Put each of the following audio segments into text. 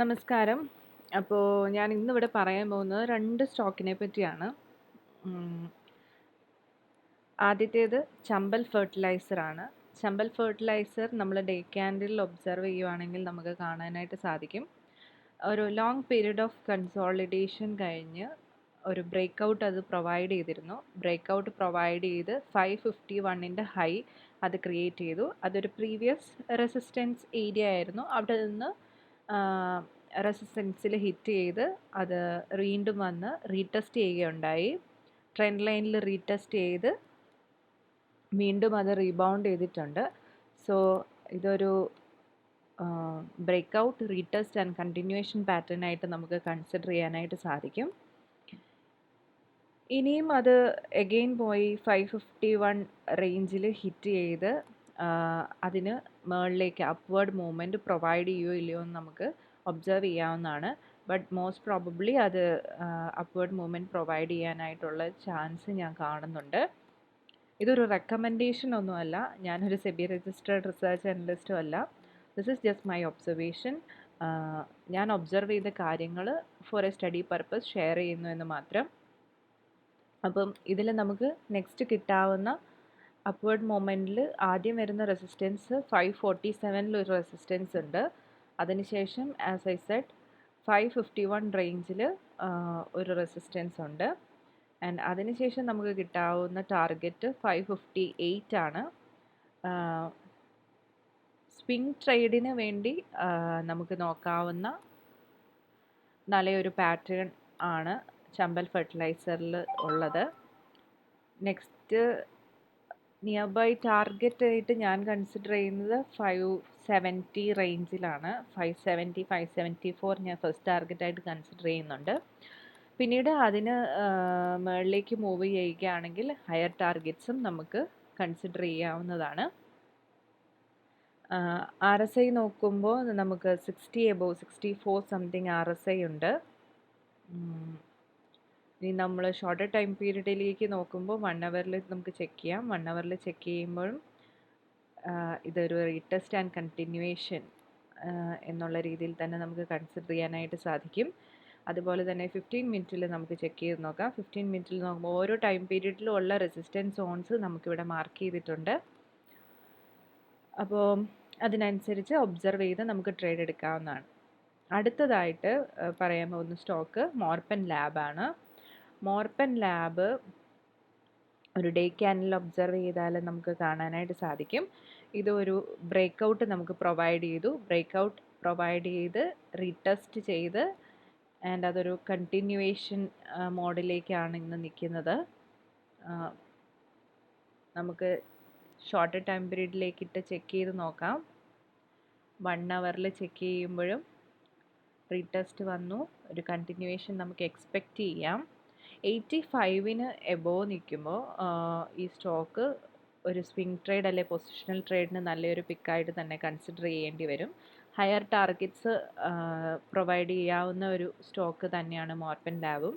നമസ്കാരം. അപ്പോൾ ഞാൻ ഇന്നിവിടെ പറയാൻ പോകുന്നത് 2 സ്റ്റോക്കിനെ പറ്റിയാണ്. ഉം. ആദ്യത്തേത് ചമ്പൽ ഫെർട്ടിലൈസർ ആണ്. ചമ്പൽ ഫെർട്ടിലൈസർ നമ്മൾ ഡേ ക്യാൻഡിൽ ഒബ്സർവ് ചെയ്യുവാണെങ്കിൽ നമുക്ക് കാണാനായിട്ട് സാധിക്കും. ഒരു ലോങ് പീരീഡ് ഓഫ് കൺസോളിഡേഷൻ കഴിഞ്ഞ് ഒരു ബ്രേക്കൗട്ട് അത് പ്രൊവൈഡ് ചെയ്തിരുന്നു. ബ്രേക്കൗട്ട് പ്രൊവൈഡ് ചെയ്ത് 551ൻ്റെ ഹൈ അത് ക്രിയേറ്റ് ചെയ്തു. അതൊരു പ്രീവിയസ് റെസിസ്റ്റൻസ് ഏരിയ ആയിരുന്നു. അവിടെ നിന്ന് റെസിസ്റ്റൻസിൽ ഹിറ്റ് ചെയ്ത് അത് വീണ്ടും വന്ന് റീടെസ്റ്റ് ചെയ്യുകയുണ്ടായി. ട്രെൻഡ് ലൈനിൽ റീടെസ്റ്റ് ചെയ്ത് വീണ്ടും അത് റീബൗണ്ട് ചെയ്തിട്ടുണ്ട്. സോ ഇതൊരു breakout, retest and continuation pattern ആയിട്ട് നമുക്ക് കൺസിഡർ ചെയ്യാനായിട്ട് സാധിക്കും. ഇനിയും അത് എഗെയിൻ പോയി 551 റേഞ്ചിൽ ഹിറ്റ് ചെയ്ത് അതിന് മുകളിലേക്ക് അപ്വേർഡ് മൂവ്മെൻറ്റ് പ്രൊവൈഡ് ചെയ്യുകയോ ഇല്ലയോ എന്ന് നമുക്ക് ഒബ്സർവ് ചെയ്യാവുന്നതാണ്. ബട്ട് മോസ്റ്റ് പ്രോബബ്ലി അത് അപ്വേർഡ് മൂവ്മെൻറ്റ് പ്രൊവൈഡ് ചെയ്യാനായിട്ടുള്ള ചാൻസ് ഞാൻ കാണുന്നുണ്ട്. ഇതൊരു റെക്കമെൻഡേഷൻ ഒന്നുമല്ല, ഞാനൊരു സെബി രജിസ്റ്റേർഡ് റിസർച്ച് അനലിസ്റ്റും അല്ല. This is just my observation. ഞാൻ ഒബ്സർവ് ചെയ്ത കാര്യങ്ങൾ for a study purpose share ചെയ്യുന്നു എന്ന് മാത്രം. അപ്പം ഇതിൽ നമുക്ക് നെക്സ്റ്റ് കിട്ടാവുന്ന അപ്വേർഡ് മൊമെൻറ്റിൽ ആദ്യം വരുന്ന റെസിസ്റ്റൻസ് 547 ഒരു റെസിസ്റ്റൻസ് ഉണ്ട്. അതിനുശേഷം ആസ് ഐ സെഡ് 551 റേഞ്ചിൽ ഒരു റെസിസ്റ്റൻസ് ഉണ്ട്. ആൻഡ് അതിനുശേഷം നമുക്ക് കിട്ടാവുന്ന ടാർഗറ്റ് 558 ആണ്. സ്വിംഗ് ട്രേഡിന് വേണ്ടി നമുക്ക് നോക്കാവുന്ന നല്ലൊരു പാറ്റേൺ ആണ് ചമ്പൽ ഫെർട്ടിലൈസറിൽ ഉള്ളത്. നെക്സ്റ്റ് നിയർ ബൈ ടാർഗറ്റ് ആയിട്ട് ഞാൻ കൺസിഡർ ചെയ്യുന്നത് 570 റേഞ്ചിലാണ്. 574 ഞാൻ ഫസ്റ്റ് ടാർഗറ്റായിട്ട് കൺസിഡർ ചെയ്യുന്നുണ്ട്. പിന്നീട് അതിന് മുകളിലേക്ക് മൂവ് ചെയ്യുകയാണെങ്കിൽ ഹയർ ടാർഗറ്റ്സും നമുക്ക് കൺസിഡർ ചെയ്യാവുന്നതാണ്. RSI നോക്കുമ്പോൾ നമുക്ക് 60 എബോവ് 64 സംതിങ് RSI ഉണ്ട്. ഇനി നമ്മൾ ഷോർട്ടർ ടൈം പീരീഡിലേക്ക് നോക്കുമ്പോൾ 1 അവറിൽ നമുക്ക് ചെക്ക് ചെയ്യാം. 1 അവറിൽ ചെക്ക് ചെയ്യുമ്പോഴും ഇതൊരു റീടെസ്റ്റ് ആൻഡ് കണ്ടിന്യൂവേഷൻ എന്നുള്ള രീതിയിൽ തന്നെ നമുക്ക് കൺസിഡർ ചെയ്യാനായിട്ട് സാധിക്കും. അതുപോലെ തന്നെ 15 മിനിറ്റിൽ നമുക്ക് ചെക്ക് ചെയ്ത് നോക്കാം. 15 മിനിറ്റിൽ നോക്കുമ്പോൾ ഓരോ ടൈം പീരീഡിലും ഉള്ള റെസിസ്റ്റൻസ് സോൺസ് നമുക്കിവിടെ മാർക്ക് ചെയ്തിട്ടുണ്ട്. അപ്പോൾ അതിനനുസരിച്ച് ഒബ്സർവ് ചെയ്ത് നമുക്ക് ട്രേഡ് എടുക്കാവുന്നതാണ്. അടുത്തതായിട്ട് പറയാൻ പോകുന്ന സ്റ്റോക്ക് മോർപ്പൻ ലാബാണ്. മോർപ്പൻ ലാബ് ഒരു ഡേ ക്യാൻഡിൽ ഒബ്സർവ് ചെയ്താൽ നമുക്ക് കാണാനായിട്ട് സാധിക്കും. ഇതൊരു ബ്രേക്കൗട്ട് നമുക്ക് പ്രൊവൈഡ് ചെയ്തു. ബ്രേക്കൗട്ട് പ്രൊവൈഡ് ചെയ്ത് റീടെസ്റ്റ് ചെയ്ത് ആൻഡ് അതൊരു കണ്ടിന്യൂവേഷൻ മോഡിലേക്കാണ് ഇന്ന് നിൽക്കുന്നത്. നമുക്ക് ഷോർട്ട് ടൈം പീരീഡിലേക്കിട്ട് ചെക്ക് ചെയ്ത് നോക്കാം. 1 അവറിൽ ചെക്ക് ചെയ്യുമ്പോഴും റീടെസ്റ്റ് വന്നു. ഒരു കണ്ടിന്യൂവേഷൻ നമുക്ക് എക്സ്പെക്റ്റ് ചെയ്യാം. 85ന് എബോവ് നിൽക്കുമ്പോൾ ഈ സ്റ്റോക്ക് ഒരു സ്വിംഗ് ട്രേഡ് അല്ലെ പൊസിഷണൽ ട്രേഡിന് നല്ലൊരു പിക്കായിട്ട് തന്നെ കൺസിഡർ ചെയ്യേണ്ടി വരും. ഹയർ ടാർഗറ്റ്സ് പ്രൊവൈഡ് ചെയ്യാവുന്ന ഒരു സ്റ്റോക്ക് തന്നെയാണ് മോർപ്പൻ ലാബും.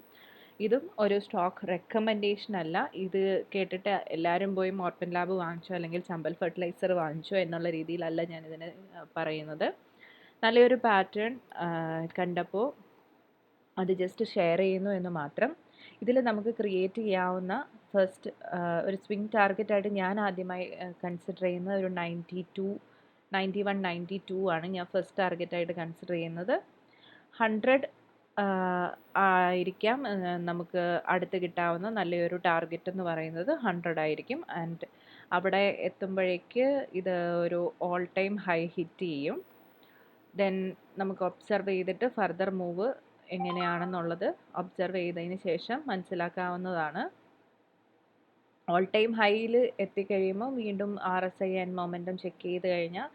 ഇതും ഒരു സ്റ്റോക്ക് റെക്കമെൻഡേഷൻ അല്ല. ഇത് കേട്ടിട്ട് എല്ലാവരും പോയി മോർപ്പൻ ലാബ് വാങ്ങിച്ചോ അല്ലെങ്കിൽ ചമ്പൽ ഫെർട്ടിലൈസർ വാങ്ങിച്ചോ എന്നുള്ള രീതിയിലല്ല ഞാനിതിനെ പറയുന്നത്. നല്ലൊരു പാറ്റേൺ കണ്ടപ്പോൾ അത് ജസ്റ്റ് ഷെയർ ചെയ്യുന്നു എന്ന് മാത്രം. ഇതിൽ നമുക്ക് ക്രിയേറ്റ് ചെയ്യാവുന്ന ഫസ്റ്റ് ഒരു സ്വിംഗ് ടാർഗറ്റായിട്ട് ഞാൻ ആദ്യമായി കൺസിഡർ ചെയ്യുന്നത് ഒരു 91, 92 ആണ് ഞാൻ ഫസ്റ്റ് ടാർഗറ്റായിട്ട് കൺസിഡർ ചെയ്യുന്നത്. 100 ആയിരിക്കാം നമുക്ക് അടുത്ത് കിട്ടാവുന്ന നല്ലൊരു ടാർഗറ്റ് എന്ന് പറയുന്നത് 100 ആയിരിക്കും. ആൻഡ് അവിടെ എത്തുമ്പോഴേക്ക് ഇത് ഒരു ഓൾ ടൈം ഹൈ ഹിറ്റ് ചെയ്യും. ദെൻ നമുക്ക് ഒബ്സർവ് ചെയ്തിട്ട് ഫർദർ മൂവ് എങ്ങനെയാണെന്നുള്ളത് ഒബ്സർവ് ചെയ്തതിന് ശേഷം മനസ്സിലാക്കാവുന്നതാണ്. ഓൾ ടൈം ഹൈയിൽ എത്തിക്കഴിയുമ്പോൾ വീണ്ടും RSI ആൻഡ് മൊമെൻറ്റം ചെക്ക് ചെയ്ത് കഴിഞ്ഞാൽ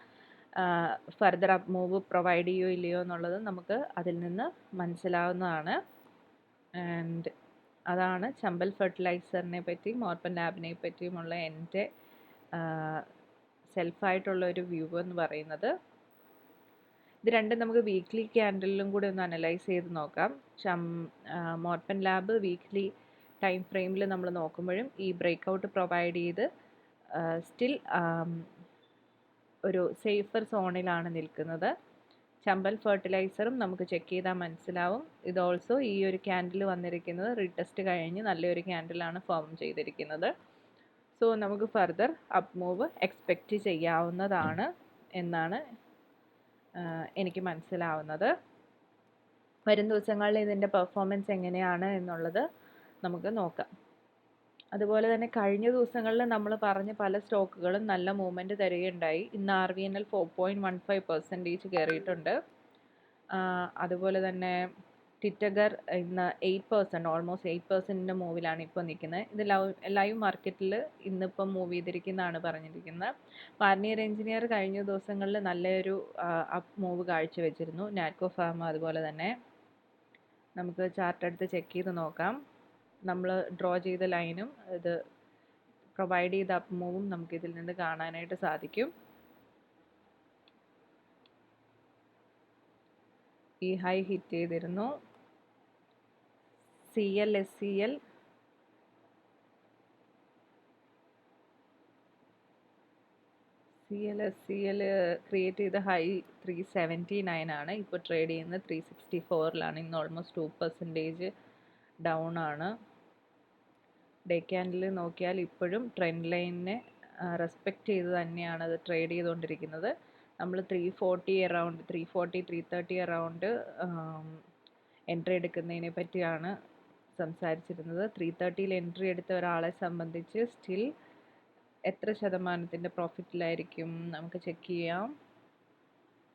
ഫർദർ അപ്പ് മൂവ് പ്രൊവൈഡ് ചെയ്യുമോ ഇല്ലയോ എന്നുള്ളത് നമുക്ക് അതിൽ നിന്ന് മനസ്സിലാവുന്നതാണ്. ആൻഡ് അതാണ് ചമ്പൽ ഫെർട്ടിലൈസറിനെ പറ്റി മോർപ്പൻ ലാബിനെ പറ്റിയുമുള്ള എൻ്റെ സെൽഫായിട്ടുള്ള ഒരു വ്യൂ എന്ന് പറയുന്നത്. ഇത് രണ്ടും നമുക്ക് വീക്ക്ലി ക്യാൻഡലിലും കൂടി ഒന്ന് അനലൈസ് ചെയ്ത് നോക്കാം. മോർപ്പൻ ലാബ് വീക്ക്ലി ടൈം ഫ്രെയിമിൽ നമ്മൾ നോക്കുമ്പോഴും ഈ ബ്രേക്കൗട്ട് പ്രൊവൈഡ് ചെയ്ത് സ്റ്റിൽ ഒരു സേഫർ സോണിലാണ് നിൽക്കുന്നത്. ചമ്പൽ ഫെർട്ടിലൈസറും നമുക്ക് ചെക്ക് ചെയ്താൽ മനസ്സിലാവും. ഇത് ഓൾസോ ഈ ഒരു ക്യാൻഡിൽ വന്നിരിക്കുന്നത് റീടെസ്റ്റ് കഴിഞ്ഞ് നല്ലൊരു ക്യാൻഡിലാണ് ഫോം ചെയ്തിരിക്കുന്നത്. സോ നമുക്ക് ഫർദർ അപ്പ് മൂവ് എക്സ്പെക്റ്റ് ചെയ്യാവുന്നതാണ് എന്നാണ് എനിക്ക് മനസ്സിലാവുന്നത്. വരും ദിവസങ്ങളിൽ ഇതിൻ്റെ പെർഫോമൻസ് എങ്ങനെയാണ് എന്നുള്ളത് നമുക്ക് നോക്കാം. അതുപോലെ തന്നെ കഴിഞ്ഞ ദിവസങ്ങളിൽ നമ്മൾ പറഞ്ഞ പല സ്റ്റോക്കുകളും നല്ല മൂവ്മെൻറ്റ് തരികയുണ്ടായി. ഇന്ന് RVNL 4.15% കയറിയിട്ടുണ്ട്. അതുപോലെ തന്നെ ടിറ്റഗർ ഇന്ന് 8%, ഓൾമോസ്റ്റ് 8%ൻ്റെ മൂവിലാണ് ഇപ്പോൾ നിൽക്കുന്നത്. ഇത് ലൈവ് മാർക്കറ്റിൽ ഇന്നിപ്പം മൂവ് ചെയ്തിരിക്കുന്നതാണ് പറഞ്ഞിരിക്കുന്നത്. പാർണിയർ എഞ്ചിനീയർ കഴിഞ്ഞ ദിവസങ്ങളിൽ നല്ലൊരു അപ്പ് മൂവ് കാഴ്ചവെച്ചിരുന്നു. നാറ്റ്കോ ഫാർമ അതുപോലെ തന്നെ. നമുക്ക് ചാർട്ട് എടുത്ത് ചെക്ക് ചെയ്ത് നോക്കാം. നമ്മൾ ഡ്രോ ചെയ്ത ലൈനും ഇത് പ്രൊവൈഡ് ചെയ്ത അപ്പ് മൂവും നമുക്ക് ഇതിൽ നിന്ന് കാണാനായിട്ട് സാധിക്കും. ഈ ഹൈ ഹിറ്റ് ചെയ്തിരുന്നു. CL SCL ക്രിയേറ്റ് ചെയ്ത ഹൈ 379 ആണ്. ഇപ്പോൾ ട്രേഡ് ചെയ്യുന്നത് 364ലാണ്. ഇന്ന് ഓൾമോസ്റ്റ് 2% ഡൗൺ ആണ്. ഡേ ക്യാൻഡിൽ നോക്കിയാൽ ഇപ്പോഴും ട്രെൻഡ് ലൈനിനെ റെസ്പെക്റ്റ് ചെയ്ത് തന്നെയാണ് അത് ട്രേഡ് ചെയ്തുകൊണ്ടിരിക്കുന്നത്. നമ്മൾ 340 അറൗണ്ട് 330 അറൗണ്ട് എൻട്രി എടുക്കുന്നതിനെ പറ്റിയാണ് സംസാരിച്ചിരുന്നത്. 330യിൽ എൻട്രി എടുത്ത ഒരാളെ സംബന്ധിച്ച് സ്റ്റിൽ എത്ര ശതമാനത്തിൻ്റെ പ്രോഫിറ്റിലായിരിക്കും നമുക്ക് ചെക്ക് ചെയ്യാം.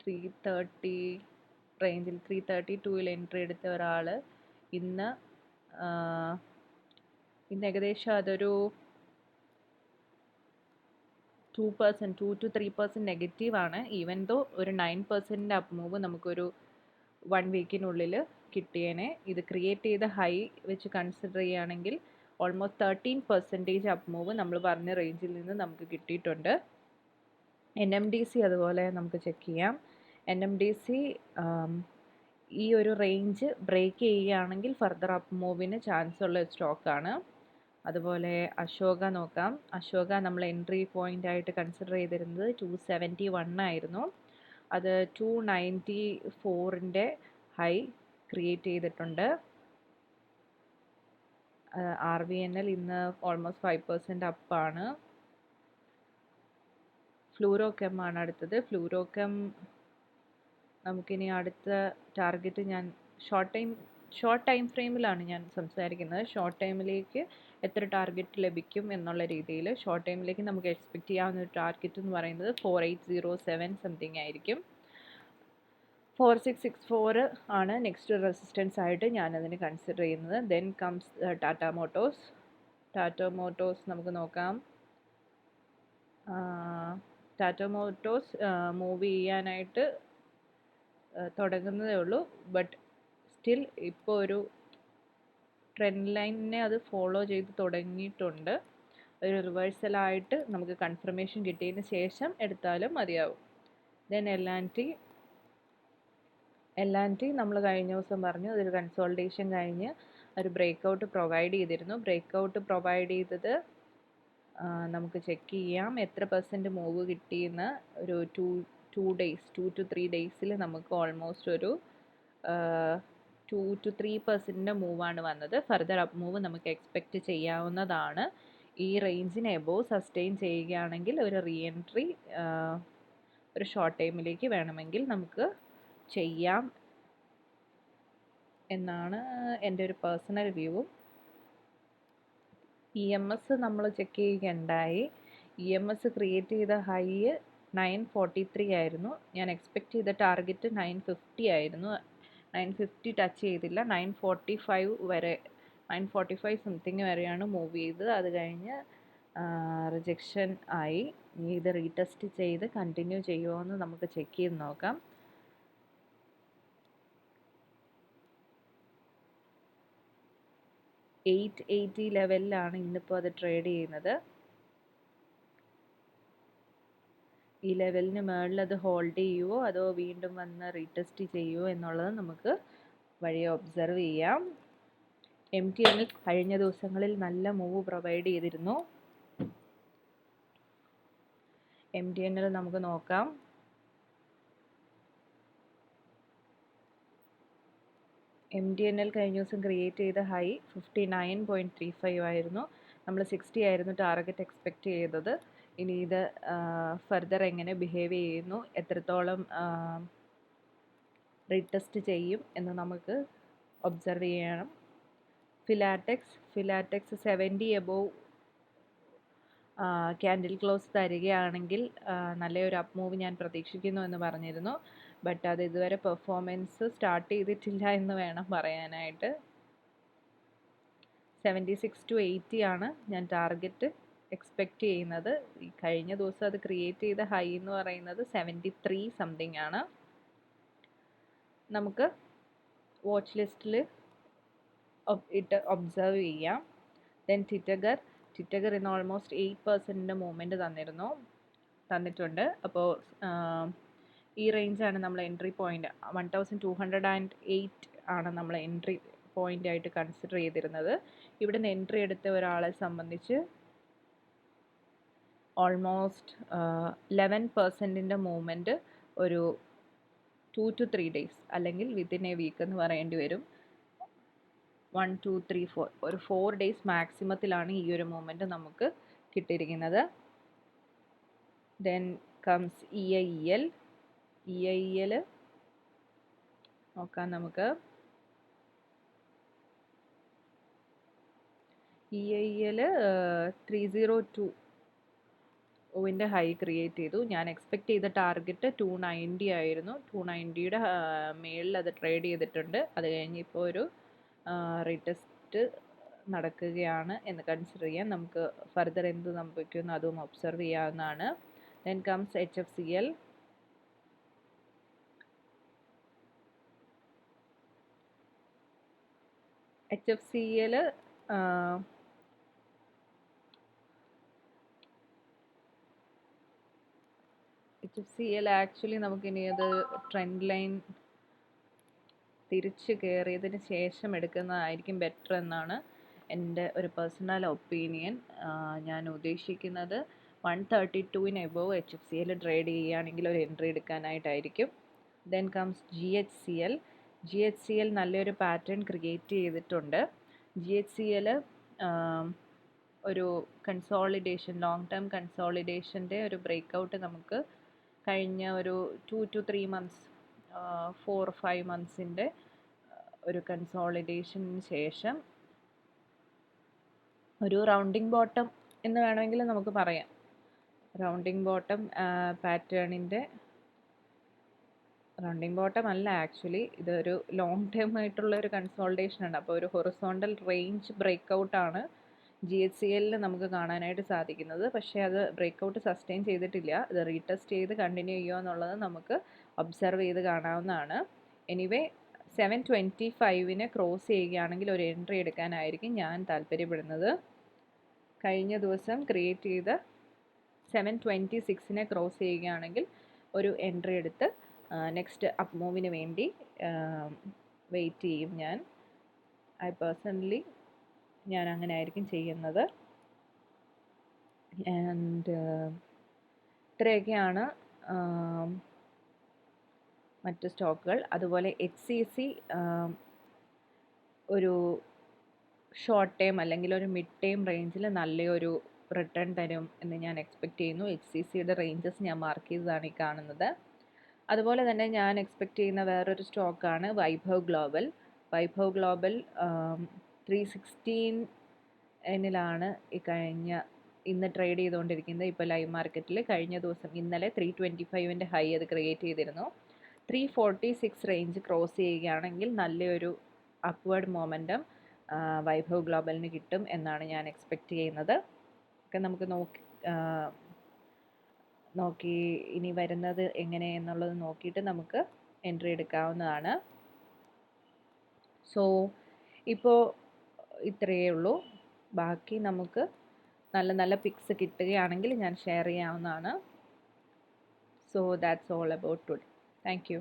330 റേഞ്ചിൽ 332ൽ എൻട്രി എടുത്ത ഒരാൾ ഇന്ന് ഏകദേശം അതൊരു 2% 2 to 3% നെഗറ്റീവാണ്. ഈവൻ ദോ ഒരു 9% അപ്പ് മൂവ് നമുക്കൊരു 1 വീക്കിനുള്ളിൽ കിട്ടിയേനെ. ഇത് ക്രിയേറ്റ് ചെയ്ത ഹൈ വെച്ച് കൺസിഡർ ചെയ്യുകയാണെങ്കിൽ ഓൾമോസ്റ്റ് 13% അപ്പ് മൂവ് നമ്മൾ പറഞ്ഞ റേഞ്ചിൽ നിന്ന് നമുക്ക് കിട്ടിയിട്ടുണ്ട്. NMDC അതുപോലെ നമുക്ക് ചെക്ക് ചെയ്യാം. NMDC ഈ ഒരു റേഞ്ച് ബ്രേക്ക് ചെയ്യുകയാണെങ്കിൽ ഫർദർ അപ്പ് മൂവിന് ചാൻസ് ഉള്ള സ്റ്റോക്കാണ്. അതുപോലെ അശോക നോക്കാം. അശോക നമ്മൾ എൻട്രി പോയിൻ്റ് ആയിട്ട് കൺസിഡർ ചെയ്തിരുന്നത് 271 ആയിരുന്നു. അത് 294ൻ്റെ ഹൈ ക്രിയേറ്റ് ചെയ്തിട്ടുണ്ട്. RVNL ഇന്ന് ഓൾമോസ്റ്റ് 5% അപ്പാണ്. ഫ്ലൂറോകെം ആണ് അടുത്തത്. ഫ്ലൂറോകെം നമുക്കിനി അടുത്ത ടാർഗറ്റ് ഞാൻ ഷോർട്ട് ടൈം ഫ്രെയിമിലാണ് ഞാൻ സംസാരിക്കുന്നത്. ഷോർട്ട് ടൈമിലേക്ക് എത്ര ടാർഗറ്റ് ലഭിക്കും എന്നുള്ള രീതിയിൽ ഷോർട്ട് ടൈമിലേക്ക് നമുക്ക് എക്സ്പെക്റ്റ് ചെയ്യാവുന്ന ഒരു ടാർഗറ്റ് എന്ന് പറയുന്നത് 4807 സംതിങ് ആയിരിക്കും. 4664 ആണ് നെക്സ്റ്റ് റെസിസ്റ്റൻസ് ആയിട്ട് ഞാനതിന് കൺസിഡർ ചെയ്യുന്നത്. Then comes Tata Motors. Tata Motors നമുക്ക് നോക്കാം. ടാറ്റ മോട്ടോഴ്സ് മൂവ് ചെയ്യാനായിട്ട് തുടങ്ങുന്നതേ ഉള്ളൂ. ബട്ട് സ്റ്റിൽ ഇപ്പോൾ ഒരു ട്രെൻഡ് ലൈനിനെ അത് ഫോളോ ചെയ്ത് തുടങ്ങിയിട്ടുണ്ട്. ഒരു റിവേഴ്സലായിട്ട് നമുക്ക് കൺഫർമേഷൻ കിട്ടിയതിന് ശേഷം എടുത്താലും മതിയാവും. ദെൻ L&T നമ്മൾ കഴിഞ്ഞ ദിവസം പറഞ്ഞു അതൊരു കൺസോൾട്ടേഷൻ കഴിഞ്ഞ് ഒരു ബ്രേക്കൗട്ട് പ്രൊവൈഡ് ചെയ്തിരുന്നു. ബ്രേക്കൗട്ട് പ്രൊവൈഡ് ചെയ്തത് നമുക്ക് ചെക്ക് ചെയ്യാം എത്ര % മൂവ് കിട്ടിയെന്ന്. ഒരു 2 to 3 ഡേയ്സിൽ നമുക്ക് ഓൾമോസ്റ്റ് ഒരു 2 to 3% മൂവാണ് വന്നത്. ഫർദർ അപ്പ് മൂവ് നമുക്ക് എക്സ്പെക്റ്റ് ചെയ്യാവുന്നതാണ്. ഈ റേഞ്ചിന് എബോവ് സസ്റ്റെയിൻ ചെയ്യുകയാണെങ്കിൽ ഒരു റീ എൻട്രി ഒരു ഷോർട്ട് ടൈമിലേക്ക് വേണമെങ്കിൽ നമുക്ക് ചെയ്യാം എന്നാണ് എൻ്റെ ഒരു പേഴ്സണൽ വ്യൂ. EMS നമ്മൾ ചെക്ക് ചെയ്യുകയുണ്ടായി. EMS ക്രിയേറ്റ് ചെയ്ത ഹൈ 943 ആയിരുന്നു. ഞാൻ എക്സ്പെക്റ്റ് ചെയ്ത ടാർഗറ്റ് 950 ആയിരുന്നു. 950 ടച്ച് ചെയ്തില്ല. 945 വരെ 945 സംതിങ് വരെയാണ് മൂവ് ചെയ്തത്. അത് കഴിഞ്ഞ് റിജക്ഷൻ ആയി. ഇനി ഇത് റീടെസ്റ്റ് ചെയ്ത് കണ്ടിന്യൂ ചെയ്യുമോ എന്ന് നമുക്ക് ചെക്ക് ചെയ്ത് നോക്കാം. $880 ലെവലിലാണ് ഇന്നിപ്പോൾ അത് ട്രേഡ് ചെയ്യുന്നത്. ഈ ലെവലിന് മുകളിൽ അത് ഹോൾഡ് ചെയ്യുമോ അതോ വീണ്ടും വന്ന് റീടെസ്റ്റ് ചെയ്യുമോ എന്നുള്ളത് നമുക്ക് വഴി ഒബ്സർവ് ചെയ്യാം. MTNL കഴിഞ്ഞ ദിവസങ്ങളിൽ നല്ല മൂവ് പ്രൊവൈഡ് ചെയ്തിരുന്നു. MTNL നമുക്ക് നോക്കാം. MDNL കഴിഞ്ഞ ദിവസം ക്രിയേറ്റ് ചെയ്ത ഹൈ 59.35 ആയിരുന്നു. നമ്മൾ 60 ആയിരുന്നു ടാർഗറ്റ് എക്സ്പെക്റ്റ് ചെയ്തത്. ഇനി ഇത് ഫർദർ എങ്ങനെ ബിഹേവ് ചെയ്യുന്നു, എത്രത്തോളം റീടെസ്റ്റ് ചെയ്യും എന്ന് നമുക്ക് ഒബ്സർവ് ചെയ്യണം. ഫിലാറ്റക്സ് 70 എബോവ് ക്യാൻഡിൽ ക്ലോസ് തരികയാണെങ്കിൽ നല്ലൊരു അപ്പ് മൂവ് ഞാൻ പ്രതീക്ഷിക്കുന്നു എന്ന് പറഞ്ഞിരുന്നു. ബട്ട് അത് ഇതുവരെ പെർഫോമൻസ് സ്റ്റാർട്ട് ചെയ്തിട്ടില്ല എന്ന് വേണം പറയാനായിട്ട്. 76 to 80 ആണ് ഞാൻ ടാർഗറ്റ് എക്സ്പെക്റ്റ് ചെയ്യുന്നത്. ഈ കഴിഞ്ഞ ദിവസം അത് ക്രിയേറ്റ് ചെയ്ത ഹൈ എന്ന് പറയുന്നത് 73 സംതിങ് ആണ്. നമുക്ക് വാച്ച് ലിസ്റ്റിൽ ഇട്ട് ഒബ്സർവ് ചെയ്യാം. ദെൻ ടിറ്റഗർ ഇന്ന് ഓൾമോസ്റ്റ് 8% മൂവ്മെൻറ്റ് തന്നിട്ടുണ്ട്. അപ്പോൾ ഈ റേഞ്ചാണ് നമ്മൾ എൻട്രി പോയിന്റ്. 1208 ആണ് നമ്മൾ എൻട്രി പോയിന്റ് ആയിട്ട് കൺസിഡർ ചെയ്തിരുന്നത്. ഇവിടുന്ന് എൻട്രി എടുത്ത ഒരാളെ സംബന്ധിച്ച് ഓൾമോസ്റ്റ് 11% മൂവ്മെൻറ്റ് ഒരു 2 to 3 days അല്ലെങ്കിൽ വിത്തിൻ എ വീക്ക് എന്ന് പറയേണ്ടി വരും. 1 2 3 4 ഒരു 4 days മാക്സിമത്തിലാണ് ഈ ഒരു മൂവ്മെൻറ്റ് നമുക്ക് കിട്ടിയിരിക്കുന്നത്. ദെൻ കംസ് EIEL നോക്കാം നമുക്ക്. EIEL 302 ൻ്റെ ഹൈ ക്രിയേറ്റ് ചെയ്തു. ഞാൻ എക്സ്പെക്റ്റ് ചെയ്ത ടാർഗറ്റ് 290 ആയിരുന്നു. 290യുടെ മേളിൽ അത് ട്രേഡ് ചെയ്തിട്ടുണ്ട്. അത് കഴിഞ്ഞ് ഇപ്പോൾ ഒരു റീടെസ്റ്റ് നടക്കുകയാണ് എന്ന് കൺസിഡർ ചെയ്യാം. നമുക്ക് ഫർദർ എന്ത് സംഭവിക്കുമെന്ന് അതും ഒബ്സർവ് ചെയ്യാവുന്നതാണ്. Then comes HFCL. HFCL actually നമുക്കിനി അത് ട്രെൻഡ് ലൈൻ തിരിച്ച് കയറിയതിന് ശേഷം എടുക്കുന്നതായിരിക്കും ബെറ്റർ എന്നാണ് എൻ്റെ ഒരു പേഴ്സണൽ ഒപ്പീനിയൻ. ഞാൻ ഉദ്ദേശിക്കുന്നത് 132 എബോവ് HFCL ട്രേഡ് ചെയ്യുകയാണെങ്കിൽ ഒരു എൻട്രി എടുക്കാനായിട്ടായിരിക്കും. ദെൻ കംസ് GHCL നല്ലൊരു പാറ്റേൺ ക്രിയേറ്റ് ചെയ്തിട്ടുണ്ട്. GHCL ഒരു കൺസോളിഡേഷൻ, ലോങ് ടേം കൺസോളിഡേഷൻ്റെ ഒരു ബ്രേക്കൗട്ട് നമുക്ക് കഴിഞ്ഞ ഒരു 2 to 3 months 4 or 5 monthsൻ്റെ ഒരു കൺസോളിഡേഷന് ശേഷം ഒരു റൗണ്ടിങ് ബോട്ടം എന്ന് വേണമെങ്കിൽ നമുക്ക് പറയാം. റൗണ്ടിങ് ബോട്ടം പാറ്റേണിൻ്റെ റൗണ്ടിങ് ബോട്ടം അല്ല, ആക്ച്വലി ഇതൊരു ലോങ് ടേം ആയിട്ടുള്ള ഒരു കൺസോളിഡേഷൻ ആണ്. അപ്പോൾ ഒരു ഹൊറിസോണ്ടൽ റേഞ്ച് ബ്രേക്കൗട്ടാണ് GHCL നമുക്ക് കാണാനായിട്ട് സാധിക്കുന്നത്. പക്ഷേ അത് ബ്രേക്കൗട്ട് സസ്റ്റെയിൻ ചെയ്തിട്ടില്ല. ഇത് റീടെസ്റ്റ് ചെയ്ത് കണ്ടിന്യൂ ചെയ്യുക എന്നുള്ളത് നമുക്ക് ഒബ്സർവ് ചെയ്ത് കാണാവുന്നതാണ്. എനിവേ 725 ക്രോസ് ചെയ്യുകയാണെങ്കിൽ ഒരു എൻട്രി എടുക്കാനായിരിക്കും ഞാൻ താല്പര്യപ്പെടുന്നത്. കഴിഞ്ഞ ദിവസം ക്രിയേറ്റ് ചെയ്ത 726 ക്രോസ് ചെയ്യുകയാണെങ്കിൽ ഒരു എൻട്രി എടുത്ത് നെക്സ്റ്റ് അപ്പ് മൂവിന് വേണ്ടി വെയിറ്റ് ചെയ്യും ഞാൻ. ഞാൻ അങ്ങനെ ആയിരിക്കും ചെയ്യുന്നത്. ആൻഡ് ഇത്രയൊക്കെയാണ് മറ്റ് സ്റ്റോക്കുകൾ. അതുപോലെ HCC ഒരു ഷോർട്ട് ടൈം അല്ലെങ്കിൽ ഒരു മിഡ് ടൈം റേഞ്ചിൽ നല്ലൊരു റിട്ടേൺ തരും എന്ന് ഞാൻ എക്സ്പെക്റ്റ് ചെയ്യുന്നു. HCCയുടെ റേഞ്ചസ് ഞാൻ മാർക്ക് ചെയ്തതാണ് ഈ കാണുന്നത്. അതുപോലെ തന്നെ ഞാൻ എക്സ്പെക്റ്റ് ചെയ്യുന്ന വേറൊരു സ്റ്റോക്കാണ് വൈഭവ് ഗ്ലോബൽ. 316 ഇന്ന് ട്രേഡ് ചെയ്തുകൊണ്ടിരിക്കുന്നത്. ഇപ്പോൾ ലൈവ് മാർക്കറ്റിൽ കഴിഞ്ഞ ദിവസം ഇന്നലെ 325 ഹൈ അത് ക്രിയേറ്റ് ചെയ്തിരുന്നു. 346 റേഞ്ച് ക്രോസ് ചെയ്യുകയാണെങ്കിൽ നല്ലൊരു അപ്വേർഡ് മൊമെൻറ്റം വൈഭവ് ഗ്ലോബലിന് കിട്ടും എന്നാണ് ഞാൻ എക്സ്പെക്റ്റ് ചെയ്യുന്നത്. ഒക്കെ നമുക്ക് നോക്കി ഇനി വരുന്നത് എങ്ങനെയെന്നുള്ളത് നോക്കിയിട്ട് നമുക്ക് എൻട്രി എടുക്കാവുന്നതാണ്. സോ ഇപ്പോൾ ഇത്രയേ ഉള്ളൂ. ബാക്കി നമുക്ക് നല്ല നല്ല പിക്സ് കിട്ടുകയാണെങ്കിൽ ഞാൻ ഷെയർ ചെയ്യാവുന്നതാണ്. So that's all about today. Thank you.